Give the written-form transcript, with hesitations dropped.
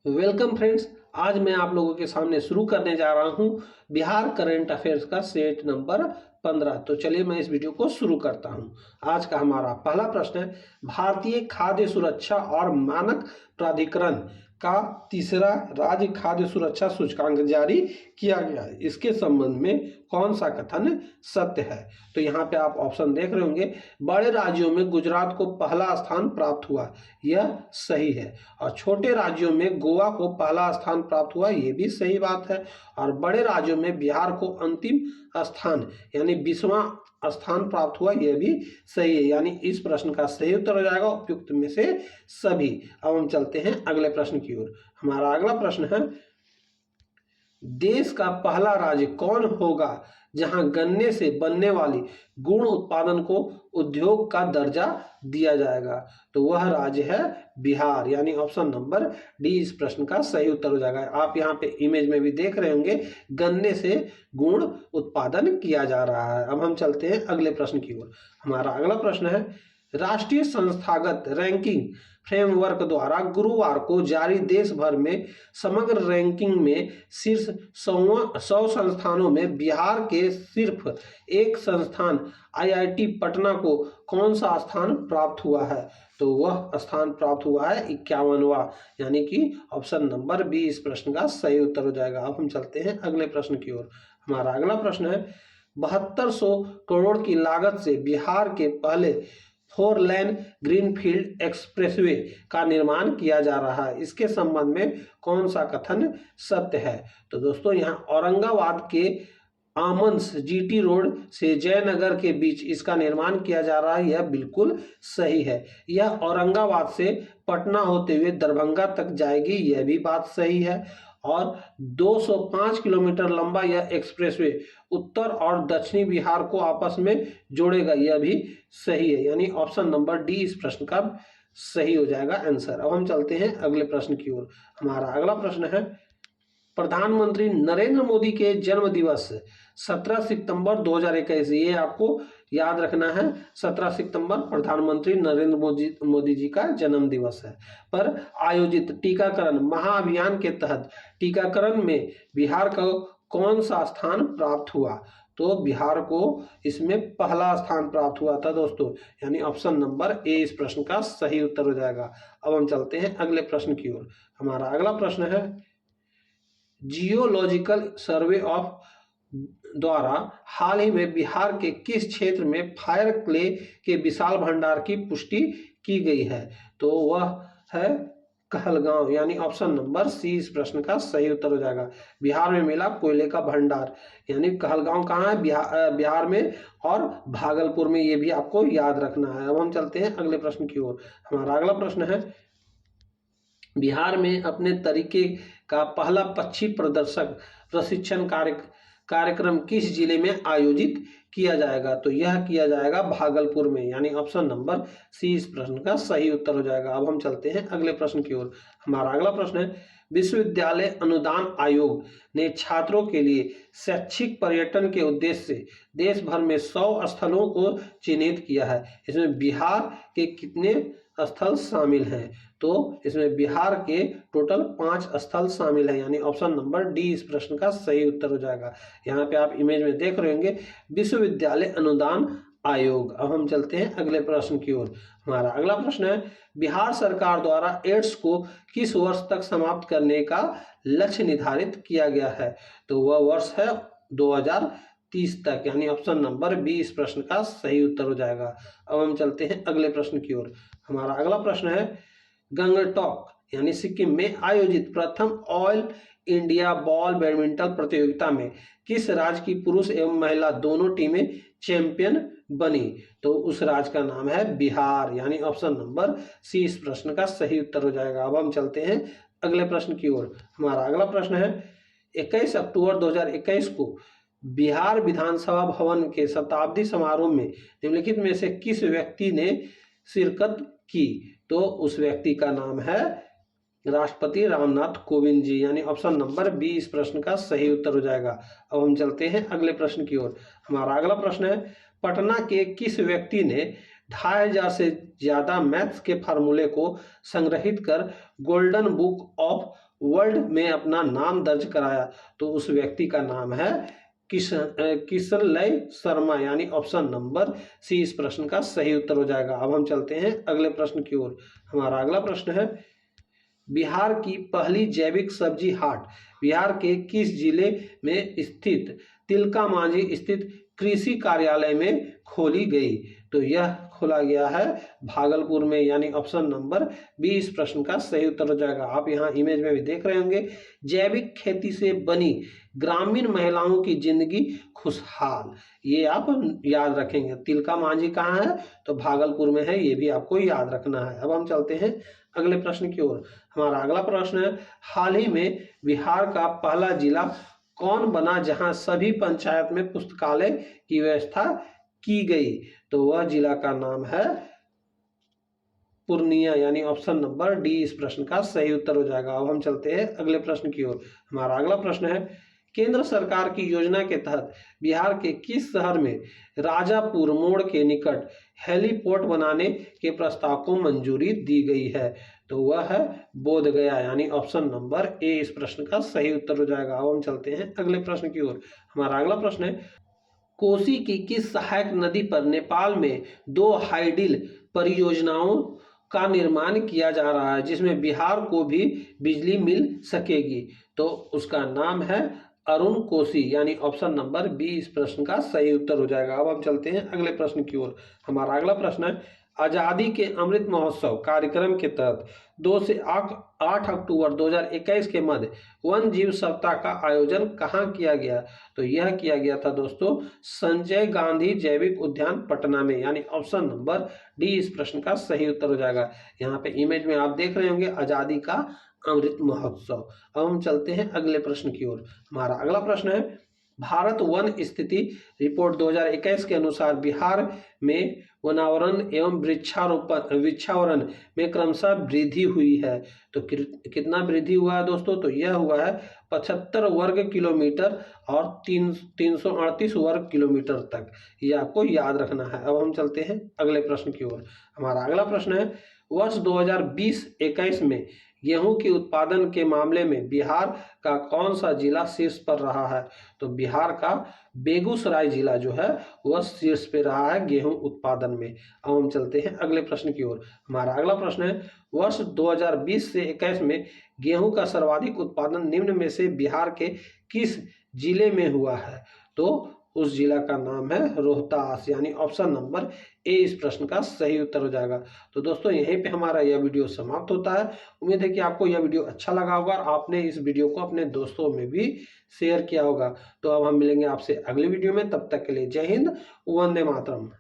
Welcome friends. आज मैं आप लोगों के सामने शुरू करने जा रहा हूं बिहार करंट अफेयर्स का सेट नंबर 15। तो चलिए मैं इस वीडियो को शुरू करता हूं। आज का हमारा पहला प्रश्न है, भारतीय खाद्य सुरक्षा और मानक प्राधिकरण का तीसरा राज्य खाद्य सुरक्षा सूचकांक जारी किया गया है, इसके संबंध में कौन सा कथन सत्य है? तो यहाँ पे आप ऑप्शन देख रहे होंगे। बड़े राज्यों में गुजरात को पहला स्थान प्राप्त हुआ, यह सही है। और छोटे राज्यों में गोवा को पहला स्थान प्राप्त हुआ, ये भी सही बात है। और बड़े राज्यों में बिहार को अंतिम स्थान यानी 20वां स्थान प्राप्त हुआ, यह भी सही है। यानी इस प्रश्न का सही उत्तर हो जाएगा उपयुक्त में से सभी। अब हम चलते हैं अगले प्रश्न की ओर। हमारा अगला प्रश्न है, देश का पहला राज्य कौन होगा जहां गन्ने से बनने वाली गुड़ उत्पादन को उद्योग का दर्जा दिया जाएगा? तो वह राज्य है बिहार, यानी ऑप्शन नंबर डी इस प्रश्न का सही उत्तर हो जाएगा। आप यहाँ पे इमेज में भी देख रहे होंगे, गन्ने से गुड़ उत्पादन किया जा रहा है। अब हम चलते हैं अगले प्रश्न की ओर। हमारा अगला प्रश्न है, राष्ट्रीय संस्थागत रैंकिंग फ्रेमवर्क द्वारा गुरुवार को जारी देश भर में समग्र रैंकिंग में शीर्ष 100 संस्थानों में बिहार के सिर्फ एक संस्थान आईआईटी पटना को कौन सा स्थान प्राप्त हुआ है? तो वह स्थान प्राप्त हुआ है 51वां, यानी कि ऑप्शन नंबर बी इस प्रश्न का सही उत्तर हो जाएगा। अब हम चलते हैं अगले प्रश्न की ओर। हमारा अगला प्रश्न है, 7200 करोड़ की लागत से बिहार के पहले 4 लेन ग्रीनफील्ड एक्सप्रेसवे का निर्माण किया जा रहा है, इसके संबंध में कौन सा कथन सत्य है? तो दोस्तों यहाँ औरंगाबाद के आमंस जीटी रोड से जयनगर के बीच इसका निर्माण किया जा रहा है, यह बिल्कुल सही है। यह औरंगाबाद से पटना होते हुए दरभंगा तक जाएगी, यह भी बात सही है। और 205 किलोमीटर लंबा यह एक्सप्रेसवे उत्तर और दक्षिणी बिहार को आपस में जोड़ेगा, यह भी सही है। यानी ऑप्शन नंबर डी इस प्रश्न का सही हो जाएगा आंसर। अब हम चलते हैं अगले प्रश्न की ओर। हमारा अगला प्रश्न है, प्रधानमंत्री नरेंद्र मोदी के जन्म दिवस 17 सितंबर 2021, ये आपको याद रखना है। 17 सितंबर प्रधानमंत्री नरेंद्र मोदी जी का जन्म दिवस है। पर आयोजित टीकाकरण महाअभियान के तहत टीकाकरण में बिहार को कौन सा स्थान प्राप्त हुआ? तो बिहार को इसमें पहला स्थान प्राप्त हुआ था दोस्तों, यानी ऑप्शन नंबर ए इस प्रश्न का सही उत्तर हो जाएगा। अब हम चलते हैं अगले प्रश्न की ओर। हमारा अगला प्रश्न है, जियोलॉजिकल सर्वे ऑफ द्वारा हाल ही में बिहार के किस क्षेत्र में फायर क्ले के विशाल भंडार की पुष्टि की गई है? तो वह है कहलगांव, यानी ऑप्शन नंबर सी इस प्रश्न का सही उत्तर हो जाएगा। बिहार में मिला कोयले का भंडार, यानी कहलगांव कहाँ है? बिहार में और भागलपुर में, ये भी आपको याद रखना है। अब हम चलते हैं अगले प्रश्न की ओर। हमारा अगला प्रश्न है, बिहार में अपने तरीके का पहला पक्षी प्रदर्शक प्रशिक्षण कार्यक्रम किस जिले में आयोजित किया जाएगा? तो यह किया जाएगा भागलपुर में, यानी ऑप्शन नंबर सी इस प्रश्न का सही उत्तर हो जाएगा। अब हम चलते हैं अगले प्रश्न की ओर। हमारा अगला प्रश्न है, विश्वविद्यालय अनुदान आयोग ने छात्रों के लिए शैक्षिक पर्यटन के उद्देश्य से देश भर में 100 स्थलों को चिन्हित किया है, इसमें बिहार के कितने स्थल शामिल हैं? तो इसमें बिहार के टोटल 5 स्थल शामिल हैं, यानी ऑप्शन नंबर डी इस प्रश्न का सही उत्तर हो जाएगा। यहाँ पे आप इमेज में देख रहे होंगे विश्वविद्यालय अनुदान आयोग। अब हम चलते हैं अगले प्रश्न की ओर। हमारा अगला प्रश्न है, बिहार सरकार द्वारा एड्स को किस वर्ष तक समाप्त करने का लक्ष्य निर्धारित किया गया है? तो वह वर्ष है 2030 तक, यानी ऑप्शन नंबर बी इस प्रश्न का सही उत्तर हो जाएगा। अब हम चलते हैं अगले प्रश्न की ओर। हमारा अगला प्रश्न है, गंगटोक यानी सिक्किम में आयोजित प्रथम ऑल इंडिया बॉल बैडमिंटन प्रतियोगिता में किस राज्य की पुरुष एवं महिला दोनों टीमें चैंपियन बनी? तो उस राज्य का नाम है बिहार, यानी ऑप्शन नंबर सी इस प्रश्न का सही उत्तर हो जाएगा। अब हम चलते हैं अगले प्रश्न की ओर। हमारा अगला प्रश्न है, 21 अक्टूबर 2021 को बिहार विधानसभा भवन के शताब्दी समारोह में निम्नलिखित में से किस व्यक्ति ने शिरकत की? तो उस व्यक्ति का नाम है राष्ट्रपति रामनाथ कोविंद जी, यानी ऑप्शन नंबर बी इस प्रश्न का सही उत्तर हो जाएगा। अब हम चलते हैं अगले प्रश्न की ओर। हमारा अगला प्रश्न है, पटना के किस व्यक्ति ने 2500 से ज्यादा मैथ्स के फार्मूले को संग्रहित कर गोल्डन बुक ऑफ वर्ल्ड में अपना नाम दर्ज कराया, तो उस व्यक्ति का नाम है किशनलय शर्मा, यानी ऑप्शन नंबर सी इस प्रश्न का सही उत्तर हो जाएगा। अब हम चलते हैं अगले प्रश्न की ओर। हमारा अगला प्रश्न है, बिहार की पहली जैविक सब्जी हाट बिहार के किस जिले में स्थित तिलका मांझी स्थित कृषि कार्यालय में खोली गई? तो यह खोला गया है भागलपुर में, यानी ऑप्शन नंबर बी इस प्रश्न का सही उत्तर हो जाएगा। आप यहाँ इमेज में भी देख रहे होंगे, जैविक खेती से बनी ग्रामीण महिलाओं की जिंदगी खुशहाल, ये आप याद रखेंगे। तिलका मांझी कहाँ है? तो भागलपुर में है, ये भी आपको याद रखना है। अब हम चलते हैं अगले प्रश्न की ओर। हमारा अगला प्रश्न है, हाल ही में बिहार का पहला जिला कौन बना जहां सभी पंचायत में पुस्तकालय की व्यवस्था की गई? तो वह जिला का नाम है पूर्णिया, यानी ऑप्शन नंबर डी इस प्रश्न का सही उत्तर हो जाएगा। अब हम चलते हैं अगले प्रश्न की ओर। हमारा अगला प्रश्न है, केंद्र सरकार की योजना के तहत बिहार के किस शहर में राजापुर मोड़ के निकट हेलीपोर्ट बनाने के प्रस्ताव को मंजूरी दी गई है? तो वह है बोधगया, यानी ऑप्शन नंबर ए इस प्रश्न का सही उत्तर हो जाएगा। अब हम चलते हैं अगले प्रश्न की ओर। हमारा अगला प्रश्न है, कोसी की किस सहायक नदी पर नेपाल में 2 हाइडिल परियोजनाओं का निर्माण किया जा रहा है जिसमें बिहार को भी बिजली मिल सकेगी? तो उसका नाम है अरुण कोसी, यानी ऑप्शन नंबर बी इस प्रश्न का सही उत्तर हो जाएगा। अब हम चलते हैं अगले प्रश्न की ओर। हमारा अगला प्रश्न है, आजादी के अमृत महोत्सव कार्यक्रम के तहत 2 से 8 अक्टूबर 2021 के मध्य वन जीव सप्ताह का आयोजन कहाँ किया गया? तो यह किया गया था दोस्तों संजय गांधी जैविक उद्यान पटना में, यानी ऑप्शन नंबर डी इस प्रश्न का सही उत्तर हो जाएगा। यहाँ पे इमेज में आप देख रहे होंगे आजादी का अमृत महोत्सव। अब हम चलते हैं अगले प्रश्न की ओर। हमारा अगला प्रश्न है, भारत वन स्थिति रिपोर्ट 2021 के अनुसार बिहार में वनावरण एवं वृक्षावरण में क्रमशः वृद्धि हुई है। तो कितना वृद्धि हुआ है दोस्तों? तो यह हुआ है 75 वर्ग किलोमीटर और 338 वर्ग किलोमीटर तक, ये आपको याद रखना है। अब हम चलते हैं अगले प्रश्न की ओर। हमारा अगला प्रश्न है, वर्ष 2020-21 में गेहूं के उत्पादन के मामले में बिहार का कौन सा जिला शीर्ष पर रहा है? तो बिहार का बेगूसराय जिला जो है वह शीर्ष पे रहा है गेहूं उत्पादन में। अब हम चलते हैं अगले प्रश्न की ओर। हमारा अगला प्रश्न है, वर्ष 2020 से 21 में गेहूं का सर्वाधिक उत्पादन निम्न में से बिहार के किस जिले में हुआ है? तो उस जिला का नाम है रोहतास, यानी ऑप्शन नंबर ए इस प्रश्न का सही उत्तर हो जाएगा। तो दोस्तों यहीं पे हमारा यह वीडियो समाप्त होता है। उम्मीद है कि आपको यह वीडियो अच्छा लगा होगा और आपने इस वीडियो को अपने दोस्तों में भी शेयर किया होगा। तो अब हम मिलेंगे आपसे अगली वीडियो में, तब तक के लिए जय हिंद, वंदे मातरम।